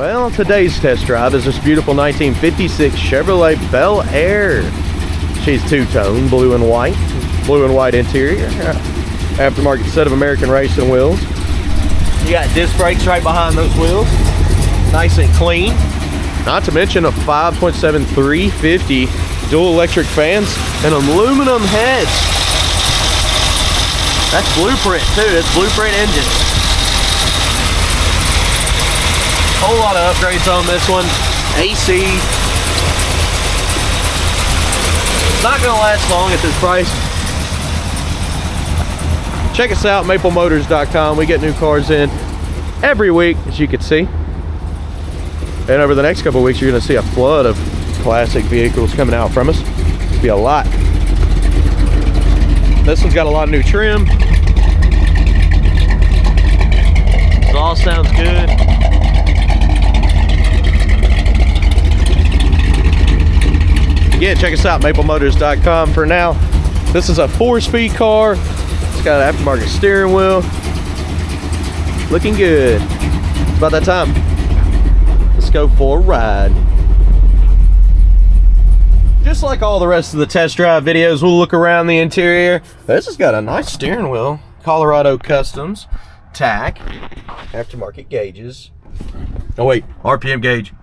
Well, today's test drive is this beautiful 1956 Chevrolet Bel Air. She's two-tone, blue and white interior. Aftermarket set of American racing wheels. You got disc brakes right behind those wheels. Nice and clean. Not to mention a 5.7 350 dual electric fans and aluminum heads. That's blueprint too. It's blueprint engine. Whole lot of upgrades on this one. AC. It's not going to last long at this price. Check us out, maplemotors.com. We get new cars in every week, as you can see. And over the next couple of weeks, you're going to see a flood of classic vehicles coming out from us. It'll be a lot. This one's got a lot of new trim. It all sounds good. Again, check us out, maplemotors.com. For now, this is a 4-speed car. It's got an aftermarket steering wheel. Looking good. It's about that time. Let's go for a ride. Just like all the rest of the test drive videos, we'll look around the interior. This has got a nice steering wheel. Colorado Customs. Tack. Aftermarket gauges. Oh wait, RPM gauge.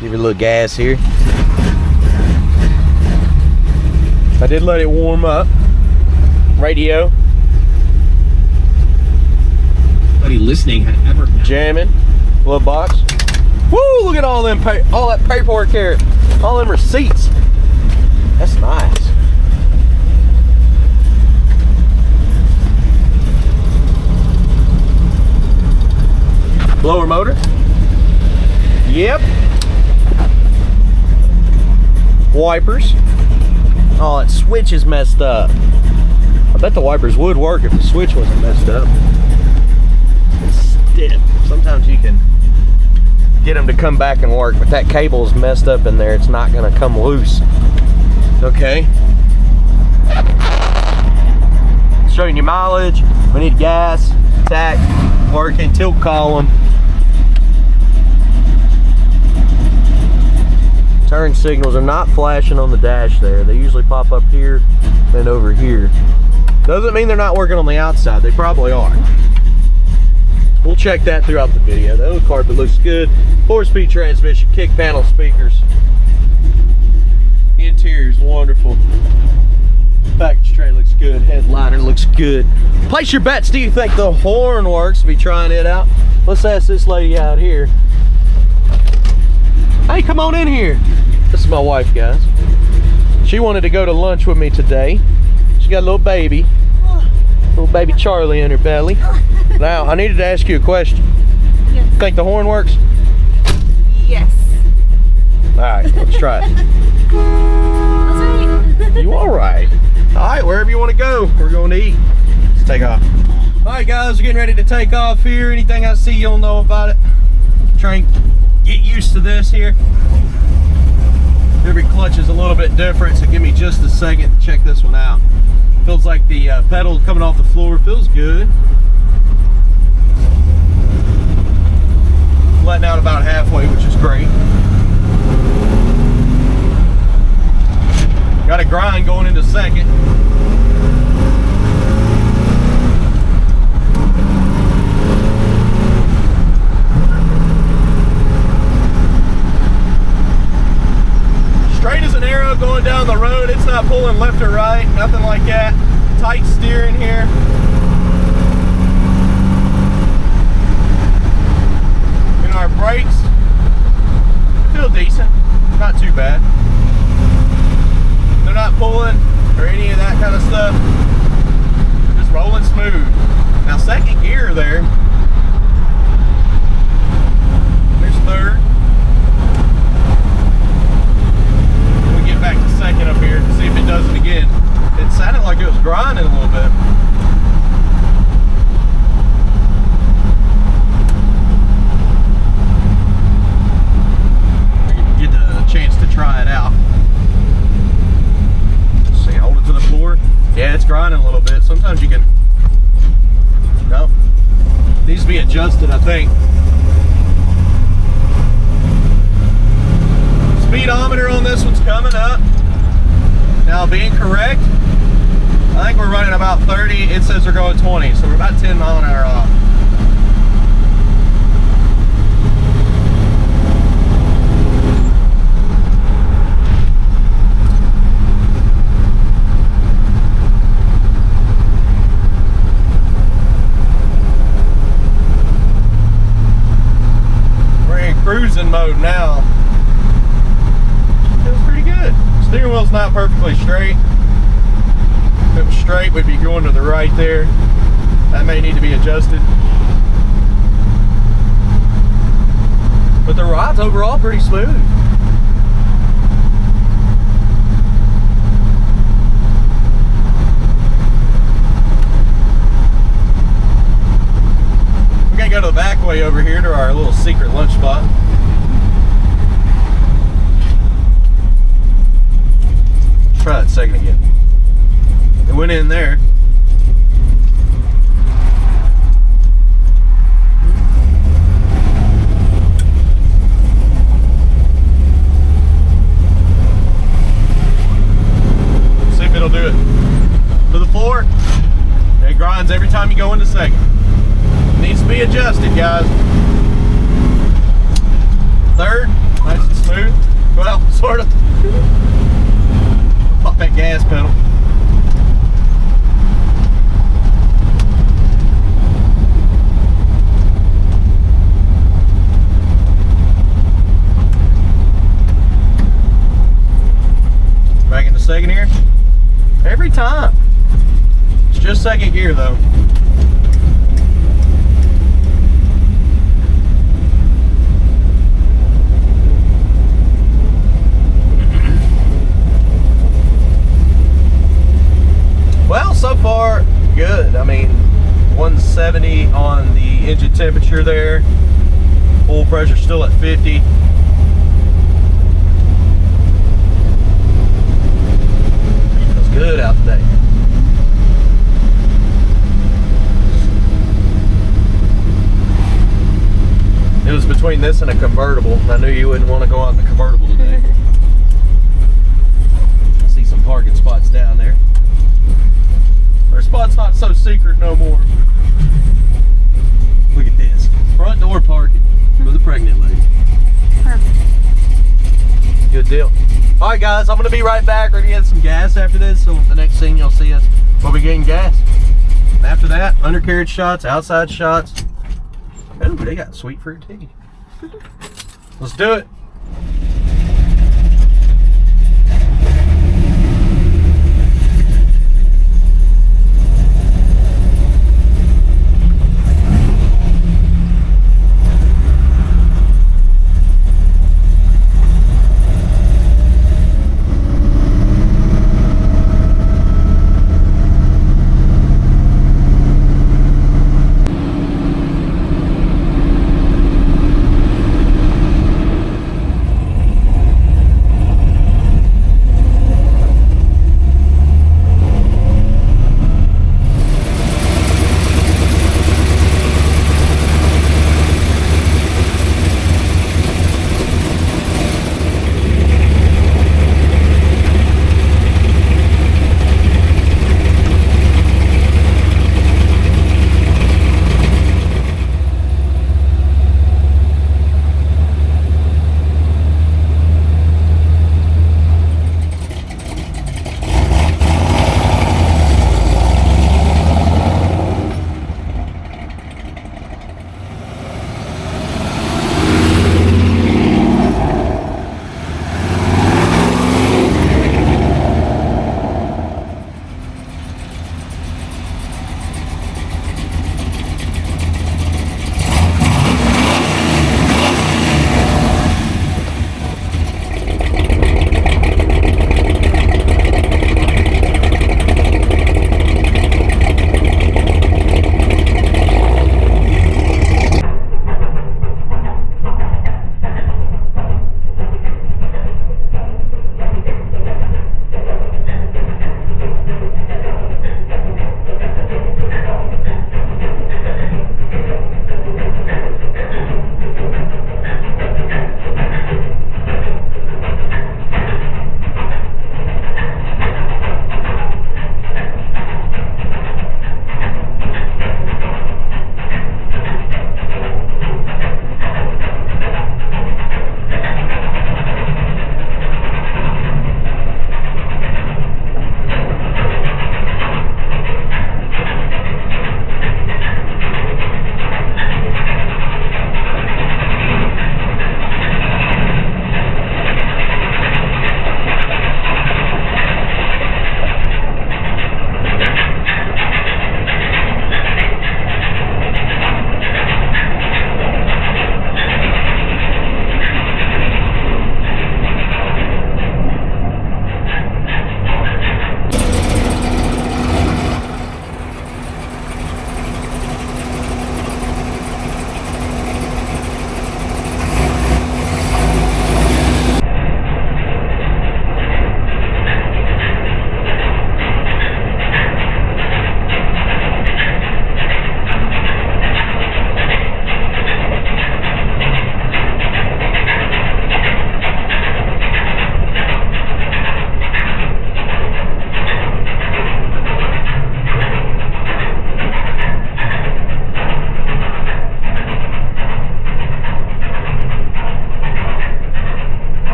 Give it a little gas here. I did let it warm up. Radio. Nobody listening had ever jamming. Glove box. Woo! Look at all them all that paperwork here. All them receipts. That's nice. Blower motor. Yep. Wipers. Oh, that switch is messed up. I bet the wipers would work if the switch wasn't messed up. It's stiff. Sometimes you can get them to come back and work, but that cable is messed up in there. It's not going to come loose. Okay. Showing you mileage. We need gas, tack, working, tilt column. Turn signals are not flashing on the dash there. They usually pop up here and over here. Doesn't mean they're not working on the outside. They probably are. We'll check that throughout the video. The old carpet looks good. 4-speed transmission, kick panel speakers. The interior is wonderful. Package tray looks good. Headliner looks good. Place your bets. Do you think the horn works? Be trying it out. Let's ask this lady out here. Hey, come on in here. This is my wife, guys. She wanted to go to lunch with me today. She got a little baby. Little baby Charlie in her belly. Now, I needed to ask you a question. Yes. Think the horn works? Yes. Alright, let's try it. You alright? Alright, wherever you want to go, we're going to eat. Let's take off. Alright guys, we're getting ready to take off here. Anything I see, you'll know about it. Try and get used to this here. Every clutch is a little bit different, so give me just a second to check this one out. Feels like the pedal coming off the floor feels good. Letting out about halfway, which is great. Got a grind going into second. Straight as an arrow going down the road. It's not pulling left or right, nothing like that. Tight steering here. And our brakes feel decent, not too bad. They're not pulling or any of that kind of stuff. Just rolling smooth. Now second gear there. There's third. We'll get back to second up here to see if it does it again. It sounded like it was grinding a little bit. Get a chance to try it out. Let's see, hold it to the floor. Yeah, it's grinding a little bit. Sometimes you can, no, Needs to be adjusted, I think. Speedometer on this one's coming up. Now, being correct, I think we're running about 30. It says we're going 20, so we're about 10 mile an hour off. We're in cruising mode now. Feels pretty good. Steering wheel's not perfectly straight. If it was straight, we'd be going to the right there. That may need to be adjusted. But the ride's overall pretty smooth. We're gonna go to the back way over here to our little secret lunch spot. Try that second again. It went in there. See if it'll do it. To the floor. It grinds every time you go into second. Needs to be adjusted, guys. Third, nice and smooth. Well, sort of. Pop that gas pedal. Back into second here. Every time. It's just second gear though. Well, so far, good. I mean, 170 on the engine temperature there. Fuel pressure still at 50. Feels good out today. It was between this and a convertible, and I knew you wouldn't want to go out in the convertible today. I see some parking spots down there. Our spot's not so secret no more. Look at this. Front door parking for the pregnant lady. Perfect. Good deal. Alright guys, I'm going to be right back. We're going to get some gas after this. So the next thing you'll see us, we'll be getting gas. And after that, undercarriage shots, outside shots. Ooh, they got sweet fruit tea. Let's do it.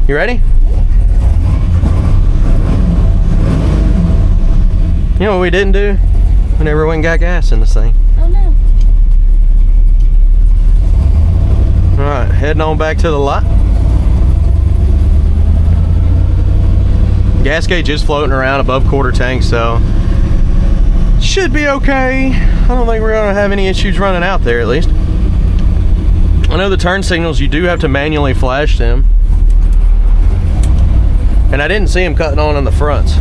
You ready? You know what we didn't do? We never went and got gas in this thing. Oh no. Alright, heading on back to the lot. Gas gauge is floating around above quarter tank, so should be okay. I don't think we're gonna have any issues running out there, at least. I know the turn signals, you do have to manually flash them. And I didn't see them cutting on the fronts.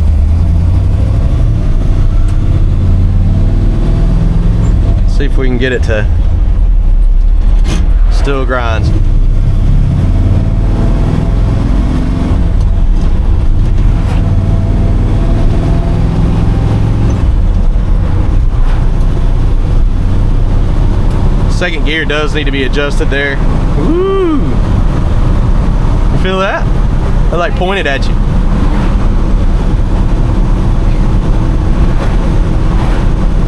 See if we can get it to still grinds. Second gear does need to be adjusted there. Woo! You feel that? I like pointed at you.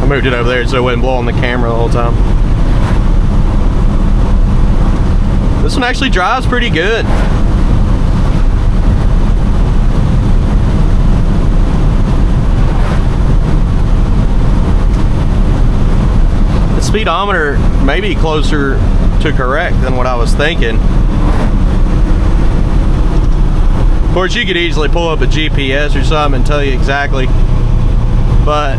I moved it over there so it wasn't blowing the camera the whole time. This one actually drives pretty good. The speedometer may be closer to correct than what I was thinking. Of course, you could easily pull up a GPS or something and tell you exactly, but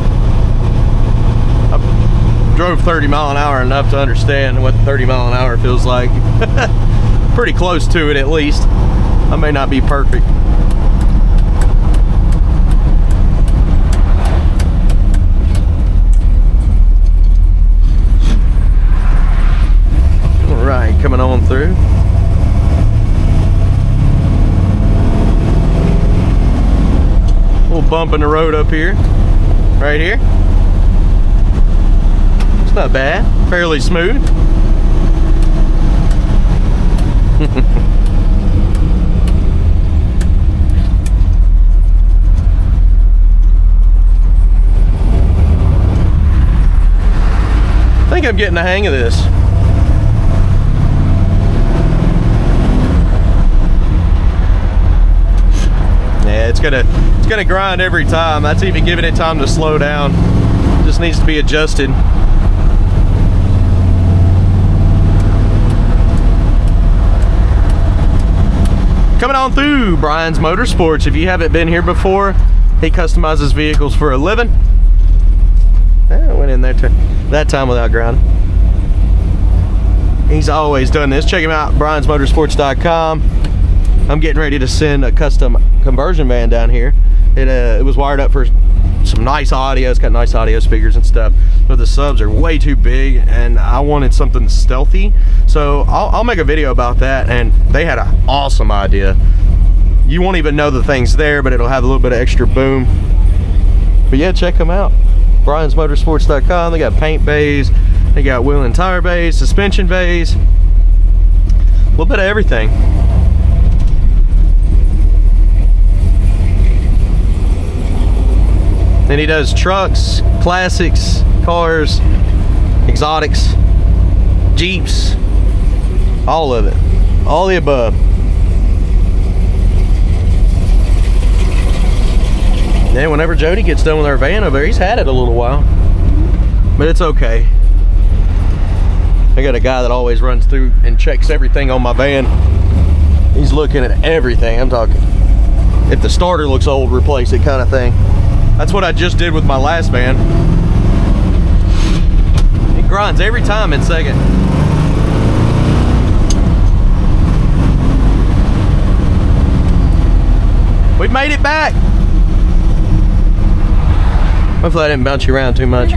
I drove 30 mile an hour enough to understand what 30 mile an hour feels like. Pretty close to it, at least. I may not be perfect. All right, coming on through. A little bump in the road up here, right here. It's not bad, fairly smooth. I think I'm getting the hang of this. Yeah, it's gonna grind every time. That's even giving it time to slow down. Just needs to be adjusted. Coming on through Brian's Motorsports. If you haven't been here before, he customizes vehicles for a living. I went in there that time without grinding. He's always done this. Check him out, briansmotorsports.com. I'm getting ready to send a custom conversion van down here. It was wired up for some nice audio. It's got nice audio speakers and stuff, but the subs are way too big and I wanted something stealthy, so I'll make a video about that. And they had an awesome idea. You won't even know the thing's there, but it'll have a little bit of extra boom. But yeah, check them out, briansmotorsports.com. They got paint bays, they got wheel and tire bays, suspension bays, a little bit of everything. Then he does trucks, classics, cars, exotics, Jeeps, all of it, all the above. Then whenever Jody gets done with our van over there, he's had it a little while, but it's okay. I got a guy that always runs through and checks everything on my van. He's looking at everything. I'm talking, if the starter looks old, replace it kind of thing. That's what I just did with my last van. It grinds every time in second. We've made it back. Hopefully I didn't bounce you around too much.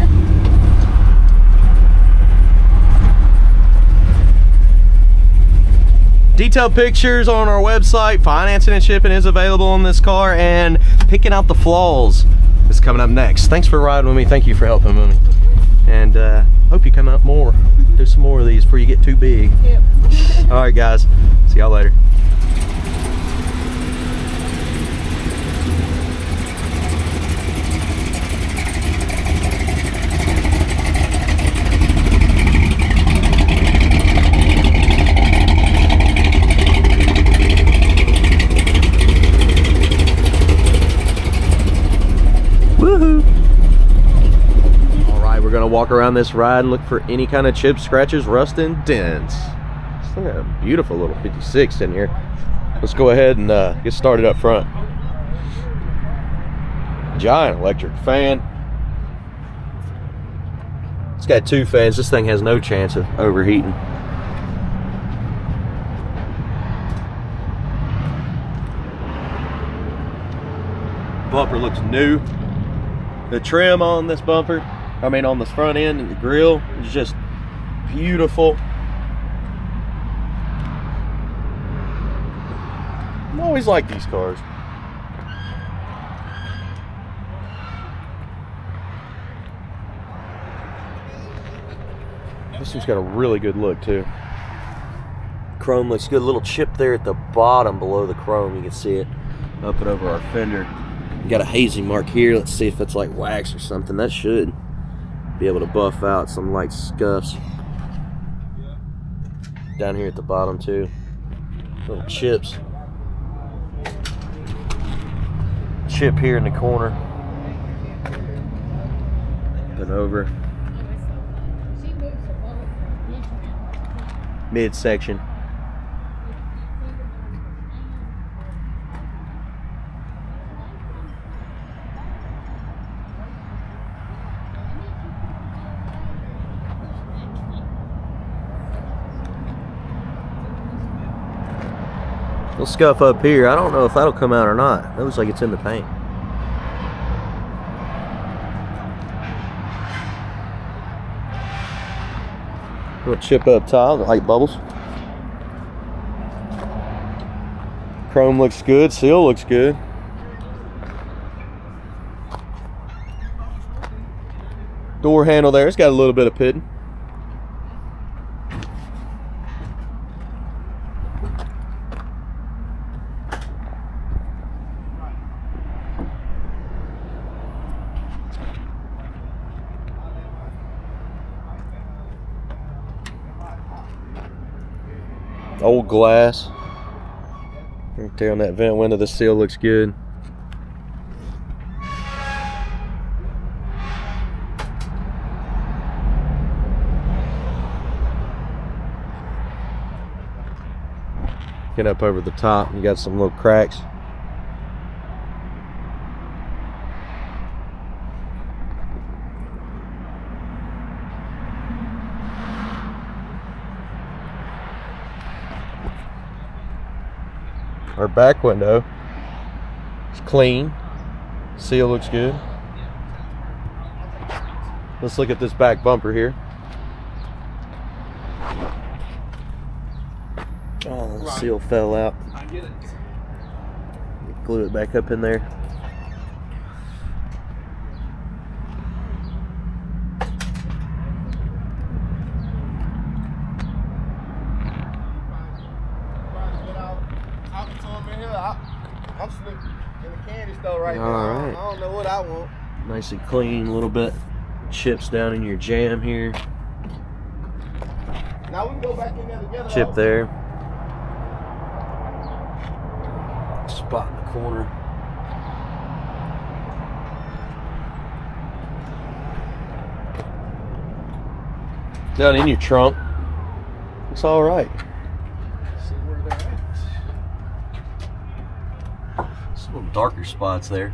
Detailed pictures on our website. Financing and shipping is available on this car, and picking out the flaws is coming up next. Thanks for riding with me. Thank you for helping with me. And hope you come out more. Do some more of these before you get too big. Yep. All right, guys. See y'all later. walk around this ride and look for any kind of chips, scratches, rust, and dents. It's a beautiful little 56 in here. Let's go ahead and get started up front. Giant electric fan. It's got 2 fans. This thing has no chance of overheating. Bumper looks new. The trim on this bumper, on this front end and the grill is just beautiful. I always like these cars. This one's got a really good look too. Chrome looks good. A little chip there at the bottom below the chrome. You can see it up and over our fender. Got a hazing mark here. Let's see if it's like wax or something. That should be able to buff out some light scuffs. Down here at the bottom too. Little chips. Chip here in the corner. Up and over. Midsection. Little scuff up here. I don't know if that'll come out or not. It looks like it's in the paint. Little chip up top, light bubbles. Chrome looks good. Seal looks good. Door handle there. It's got a little bit of pitting. Old glass right there on that vent window. The seal looks good. Get up over the top, you got some little cracks. Our back window is clean. Seal looks good. Let's look at this back bumper here. Oh, the seal fell out. Glue it back up in there. I'm slipping in the candy store right now. All right. I don't know what I want. Nice and clean, a little bit chips down in your jam here. Now we can go back in there together. Chip there. Spot in the corner. Down in your trunk. Looks all right. See where they're at. Some little darker spots there.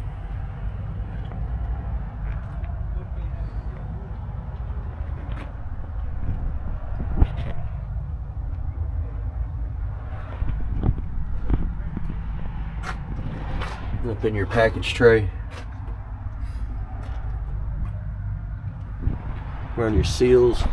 Up in your package tray. Around your seals.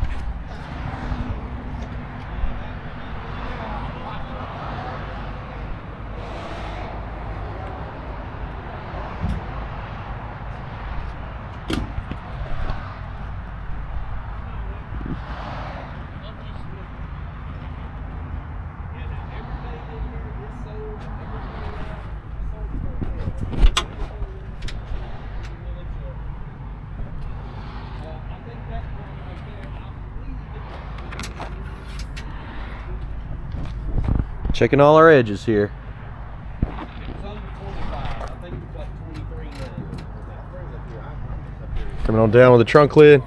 Checking all our edges here. Coming on down with the trunk lid.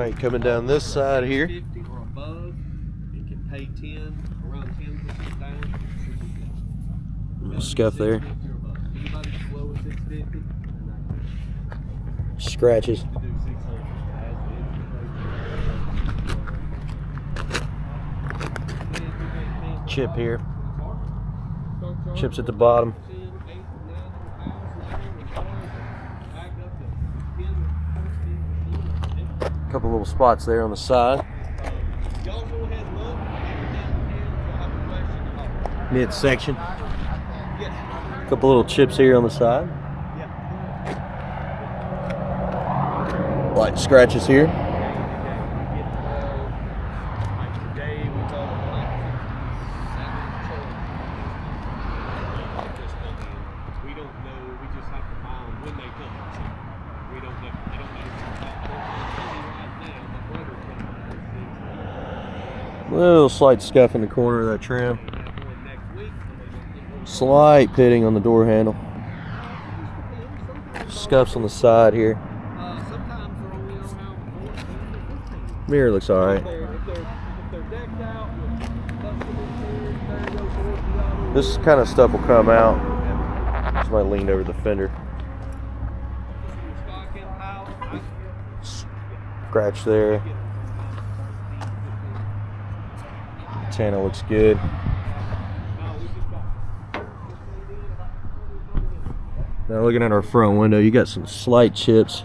right, coming down this side here. 50 or above, it can pay 10, around 10% down. Little scuff there. 650 or above. Anybody below 650? Scratches. To do 600 as Chip here. Chips at the bottom. Couple little spots there on the side. Midsection. Couple little chips here on the side. Light scratches here. We don't know. We just have to buy them when they come. We don't know. I don't know. Little slight scuff in the corner of that trim. Slight pitting on the door handle. Scuffs on the side here. Mirror looks alright. This kind of stuff will come out. Somebody leaned over the fender. Scratch there. Antenna looks good. Now looking at our front window, you got some slight chips.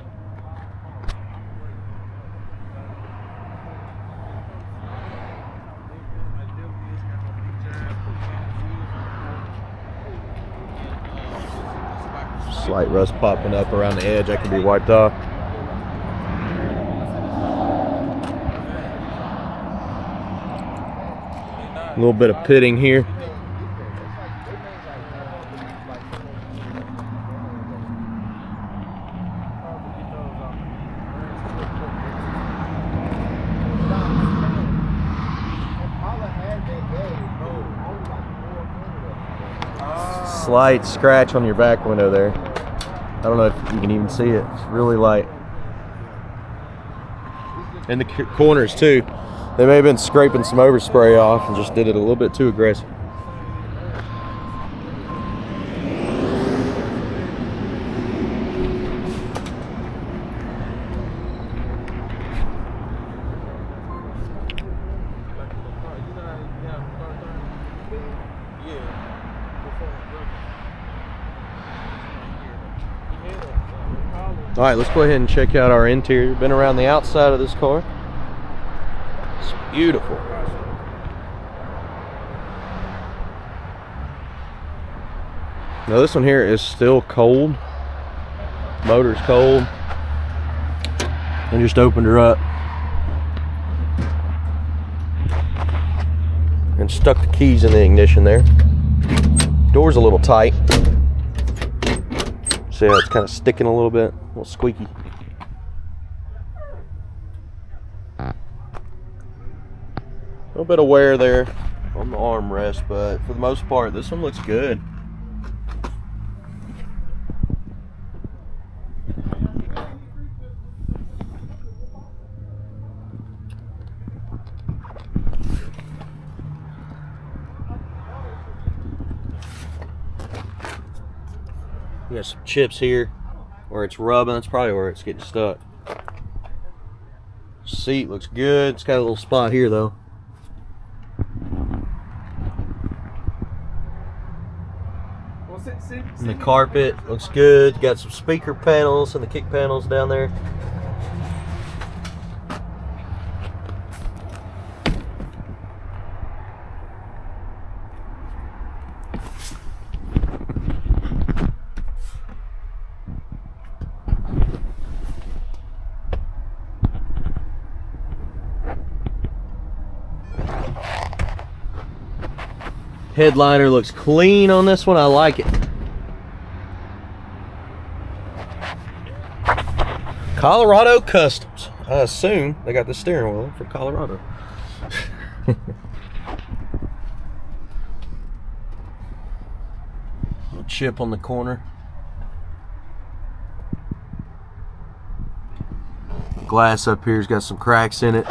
Slight rust popping up around the edge. That can be wiped off. A little bit of pitting here. Slight scratch on your back window there. I don't know if you can even see it. It's really light. And the corners too. They may have been scraping some overspray off and just did it a little bit too aggressive. All right, let's go ahead and check out our interior. Been around the outside of this car. It's beautiful. Now this one here is still cold. Motor's cold. I just opened her up and stuck the keys in the ignition there. Door's a little tight. See how it's kind of sticking a little bit, a little squeaky. A little bit of wear there on the armrest, but for the most part, this one looks good. We got some chips here where it's rubbing. That's probably where it's getting stuck. Seat looks good. It's got a little spot here though. And the carpet looks good. You got some speaker panels and the kick panels down there. Headliner looks clean on this one. I like it. Colorado Customs. I assume they got the steering wheel for Colorado. Little chip on the corner. Glass up here's got some cracks in it.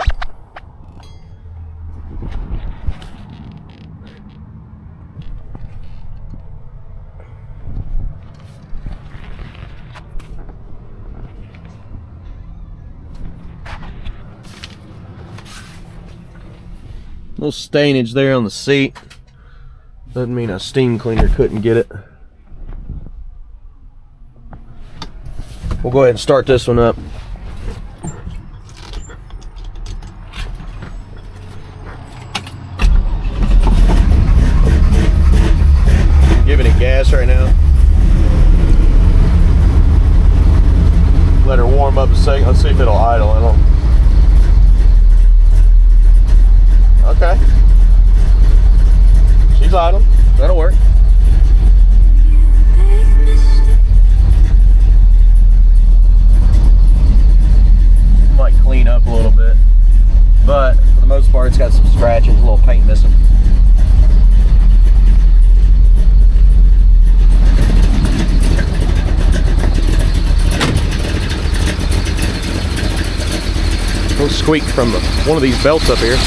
Little stainage there on the seat. Doesn't mean a steam cleaner couldn't get it. We'll go ahead and start this one up. Giving it gas right now. Let her warm up a second. Let's see if it'll idle. I don't. Okay. She's idle. That'll work. Might clean up a little bit, but for the most part, it's got some scratches, a little paint missing. A little squeak from one of these belts up here.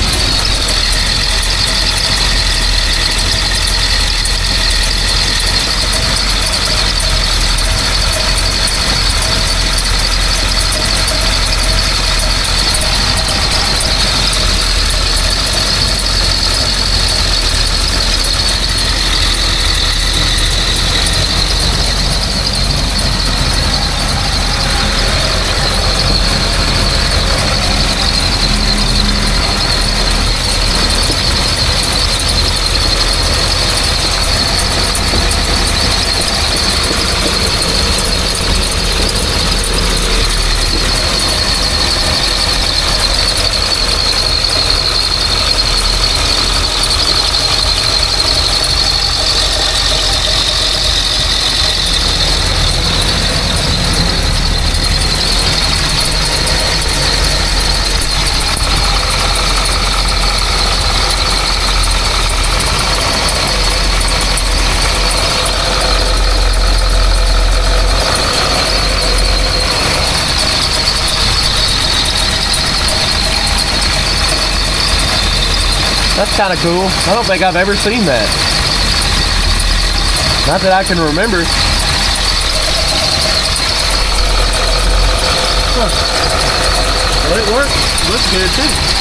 That's kind of cool. I don't think I've ever seen that. Not that I can remember. Huh. Well, it works. It looks good too.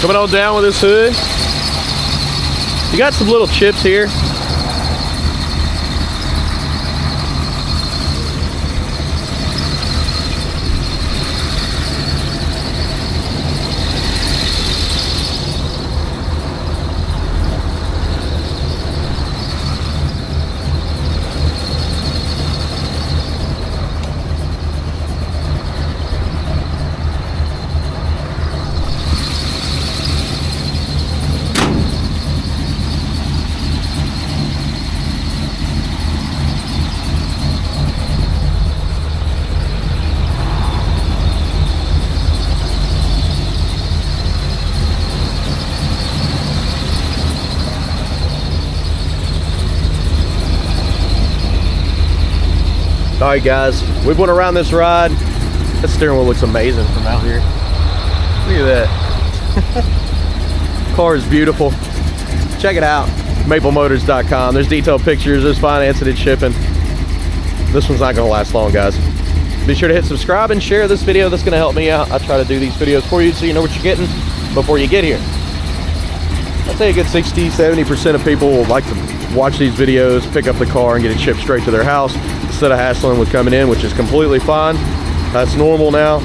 Coming on down with this hood. You got some little chips here. All right, guys, we went around this ride. That steering wheel looks amazing from out here. Look at that. Car is beautiful. Check it out, maplemotors.com. There's detailed pictures, there's financing and shipping. This one's not gonna last long, guys. Be sure to hit subscribe and share this video. That's gonna help me out. I try to do these videos for you so you know what you're getting before you get here. I'd say a good 60-70% of people will like to watch these videos, pick up the car and get it shipped straight to their house instead of hassling with coming in, which is completely fine. That's normal now.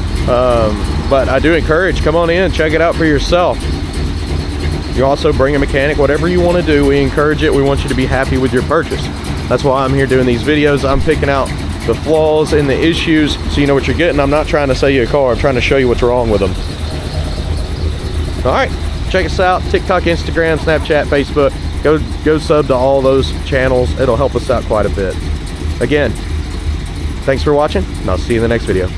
But I do encourage, come on in, check it out for yourself. You also bring a mechanic, whatever you want to do, we encourage it. We want you to be happy with your purchase. That's why I'm here doing these videos. I'm picking out the flaws and the issues so you know what you're getting. I'm not trying to sell you a car. I'm trying to show you what's wrong with them. All right, check us out. TikTok, Instagram, Snapchat, Facebook. Go sub to all those channels. It'll help us out quite a bit. Again, thanks for watching, and I'll see you in the next video.